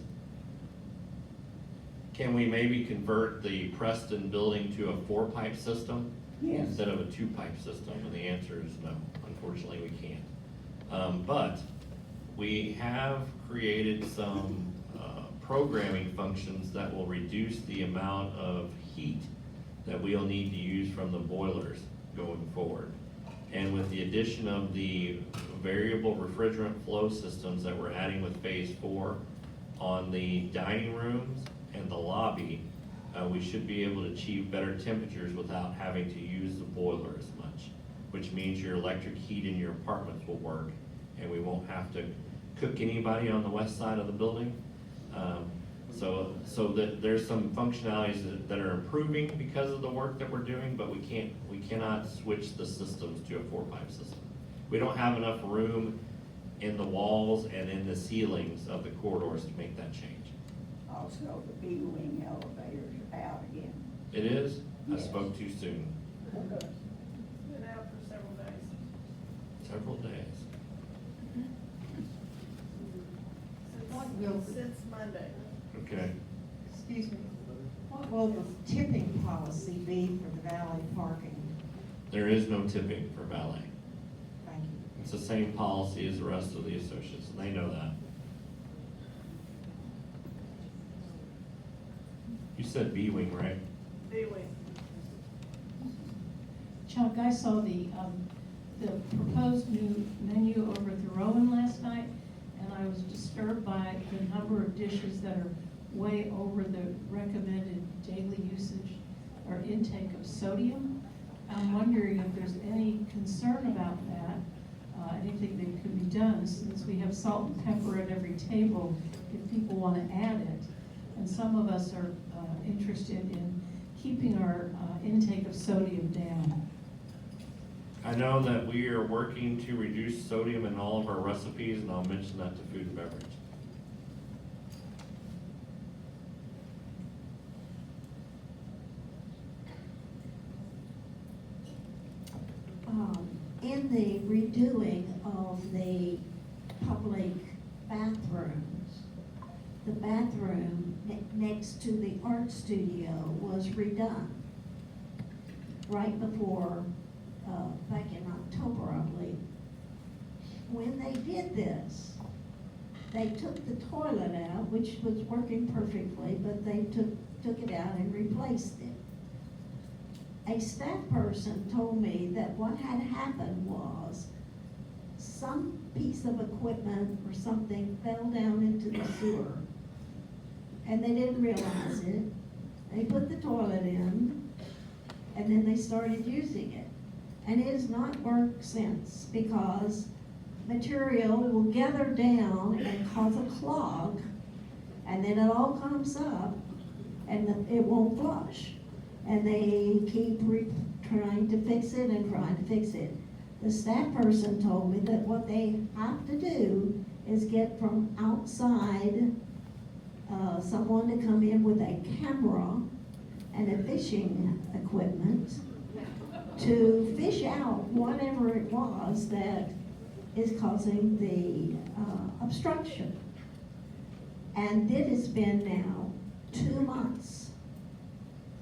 can we maybe convert the Preston building to a 4-pipe system? Yes. Instead of a 2-pipe system? And the answer is no, unfortunately we can't. But we have created some programming functions that will reduce the amount of heat that we'll need to use from the boilers going forward. And with the addition of the variable refrigerant flow systems that we're adding with phase 4 on the dining rooms and the lobby, we should be able to achieve better temperatures without having to use the boiler as much, which means your electric heat in your apartments will work, and we won't have to cook anybody on the west side of the building. So that there's some functionalities that are improving because of the work that we're doing, but we cannot switch the systems to a 4-pipe system. We don't have enough room in the walls and in the ceilings of the corridors to make that change. Also, the B-wing elevators out again. It is? I Yes. spoke too soon. Been out for several days. Several days. Since Monday. Okay. Excuse me, what will the tipping policy be for the valet parking? There is no tipping for valet. Thank you. It's the same policy as the rest of the associates, and they know that. You said B-wing, right? B-wing. Chuck, I saw the proposed new menu over at the Rowan last night, and I was disturbed by the number of dishes that are way over the recommended daily usage or intake of sodium. I'm wondering if there's any concern about that, anything that could be done, since we have salt and pepper at every table, if people want to add it. And some of us are interested in keeping our intake of sodium down. I know that we are working to reduce sodium in all of our recipes, and I'll mention that to food and beverage. In the redoing of the public bathrooms, the bathroom next to the art studio was redone right before, back in October, I believe. When they did this, they took the toilet out, which was working perfectly, but they took it out and replaced it. A staff person told me that what had happened was some piece of equipment or something fell down into the sewer, and they didn't realize it. They put the toilet in, and then they started using it. And it has not worked since, because material will gather down and cause a clog, and then it all comes up, and it won't flush. And they keep trying to fix it and trying to fix it. The staff person told me that what they have to do is get from outside someone to come in with a camera and a fishing equipment to fish out whatever it was that is causing the obstruction. And it has been now 2 months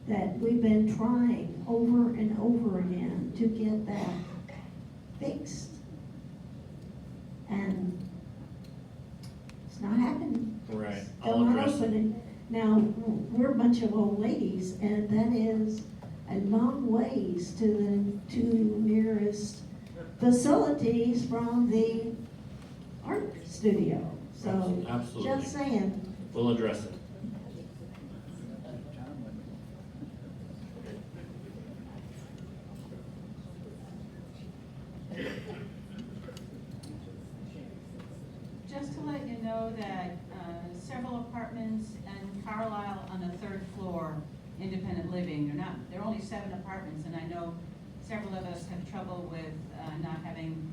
that we've been trying over and over again to get that fixed. And it's not happening. Right, Still I'll not address it. opening. Now, we're a bunch of old ladies, and that is a long ways to the two nearest facilities from the art studio. So, Absolutely. just saying, We'll address it. Just to let you know that several apartments in Carlisle on the third floor, independent living, there are only 7 apartments, and I know several of us have trouble with not having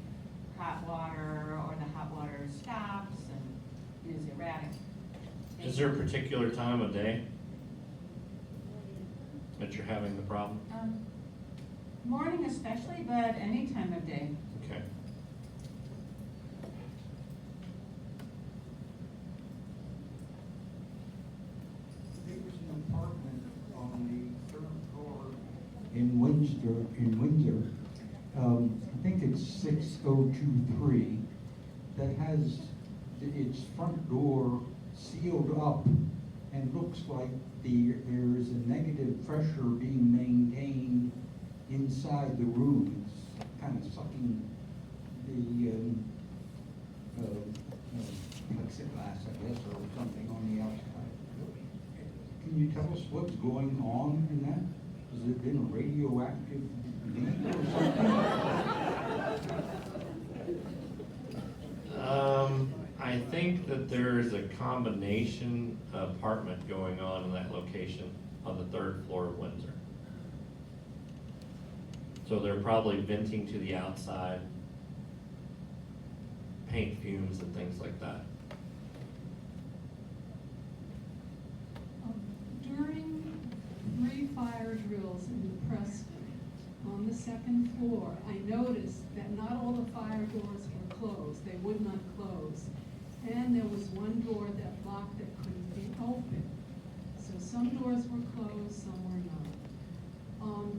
hot water, or the hot water stops and is erratic. Is there a particular time of day that you're having the problem? Morning especially, but any time of day. Okay. There was an apartment on the third floor in Windsor. I think it's 6023, that has its front door sealed up and looks like there is a negative pressure being maintained inside the rooms, kind of sucking the plexiglass, I guess, or something on the outside. Can you tell us what's going on in that? Has it been a radioactive leak or something? I think that there's a combination apartment going on in that location on the third floor of Windsor. So they're probably venting to the outside, paint fumes and things like that. During 3 fire drills in Preston, on the second floor, I noticed that not all the fire doors were closed. They would not close. And there was one door that locked that couldn't be opened. So some doors were closed, some were not.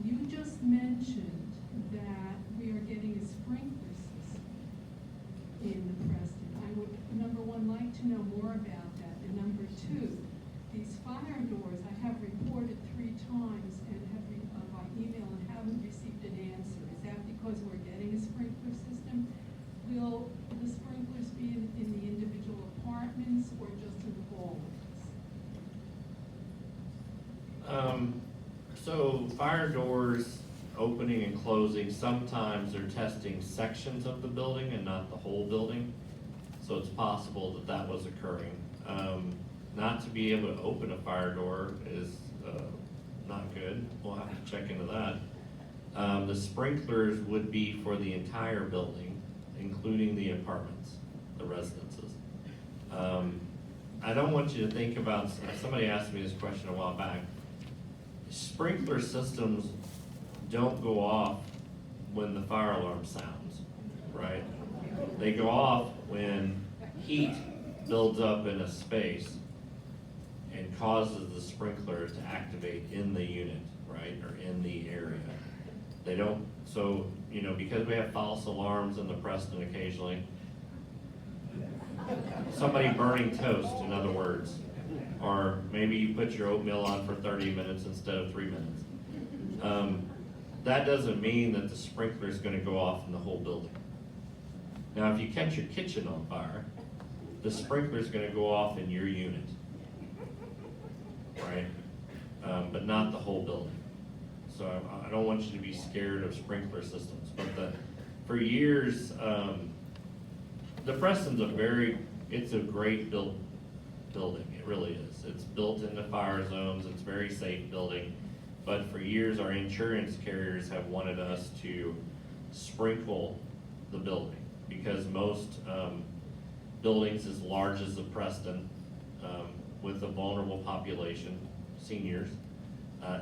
You just mentioned that we are getting a sprinkler system in the Preston. I would, number one, like to know more about that. And number two, these fire doors, I have reported 3 times and have by email and haven't received an answer. Is that because we're getting a sprinkler system? Will the sprinklers be in the individual apartments or just in the hallways? So fire doors opening and closing, sometimes they're testing sections of the building and not the whole building. So it's possible that that was occurring. Not to be able to open a fire door is not good. We'll have to check into that. The sprinklers would be for the entire building, including the apartments, the residences. I don't want you to think about, somebody asked me this question a while back. Sprinkler systems don't go off when the fire alarm sounds, right? They go off when heat builds up in a space and causes the sprinkler to activate in the unit, right, or in the area. They don't, so, you know, because we have false alarms in the Preston occasionally, somebody burning toast, in other words, or maybe you put your oatmeal on for 30 minutes instead of 3 minutes. That doesn't mean that the sprinkler is going to go off in the whole building. Now, if you catch your kitchen on fire, the sprinkler is going to go off in your unit, right? But not the whole building. So I don't want you to be scared of sprinkler systems. But for years, the Preston's it's a great building. It really is. It's built into fire zones. It's a very safe building. But for years, our insurance carriers have wanted us to sprinkle the building because most buildings as large as the Preston, with a vulnerable population, seniors,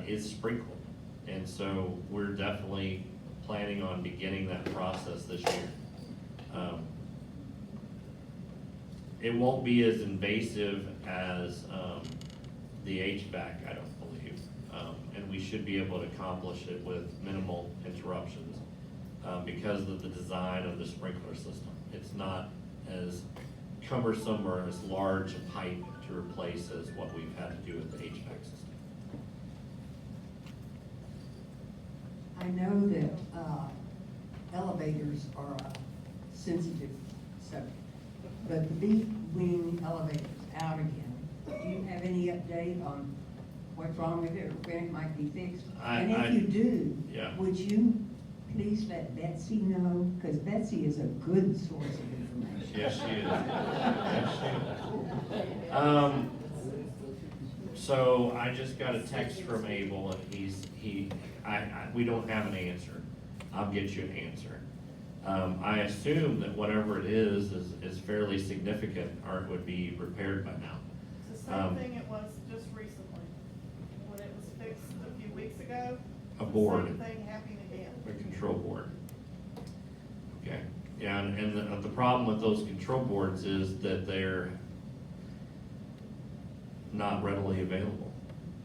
is sprinkled. And so we're definitely planning on beginning that process this year. It won't be as invasive as the HVAC, I don't believe. And we should be able to accomplish it with minimal interruptions because of the design of the sprinkler system. It's not as cumbersome or as large a pipe to replace as what we've had to do with the HVAC system. I know that elevators are a sensitive subject. but the B wing elevator's out again. Do you have any update on what's wrong with it, or when it might be fixed? And if you do, Yeah. would you please let Betsy know, because Betsy is a good source of information. Yes, she is. Yes, she is. So I just got a text from Abel and we don't have an answer. I'll get you an answer. I assume that whatever it is fairly significant or it would be repaired by now. It's the same thing it was just recently. When it was fixed a few weeks ago. A board. The same thing happening again. A control board. Okay, yeah, and the problem with those control boards is that they're not readily available.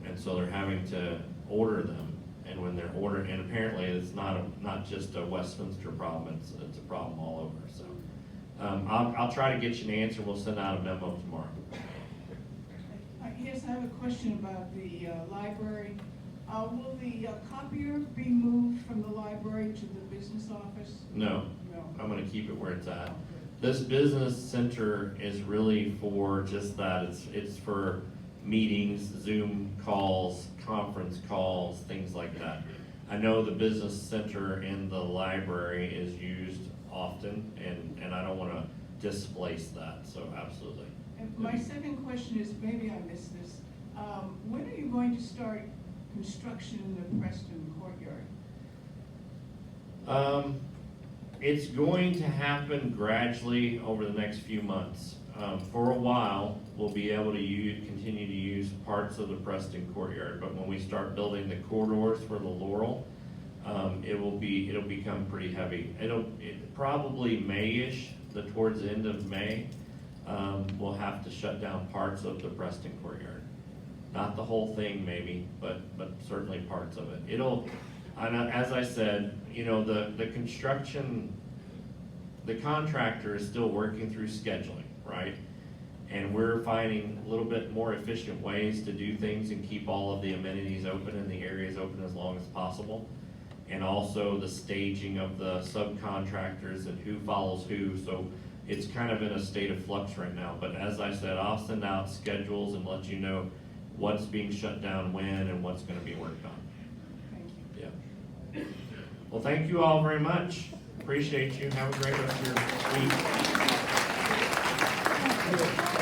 And so they're having to order them, and when they're ordering, and apparently it's not just a Westminster problem, it's a problem all over, so. I'll try to get you an answer, we'll send out a memo tomorrow. Yes, I have a question about the library. Will the copier be moved from the library to the business office? No, No. I'm gonna keep it where it's at. This business center is really for just that, it's for meetings, Zoom calls, conference calls, things like that. I know the business center in the library is used often, and I don't wanna displace that, so absolutely. And my second question is, maybe I missed this, when are you going to start construction in the Preston courtyard? It's going to happen gradually over the next few months. For a while, we'll be able to continue to use parts of the Preston courtyard, but when we start building the corridors for the Laurel, it'll become pretty heavy. Probably May-ish, towards the end of May, we'll have to shut down parts of the Preston courtyard. Not the whole thing maybe, but certainly parts of it. As I said, the construction, the contractor is still working through scheduling, right? And we're finding a little bit more efficient ways to do things and keep all of the amenities open and the areas open as long as possible. And also the staging of the subcontractors and who follows who, so it's kind of in a state of flux right now. But as I said, I'll send out schedules and let you know what's being shut down when and what's gonna be worked on. Thank you. Yeah. Well, thank you all very much. Appreciate you. Have a great rest of your week.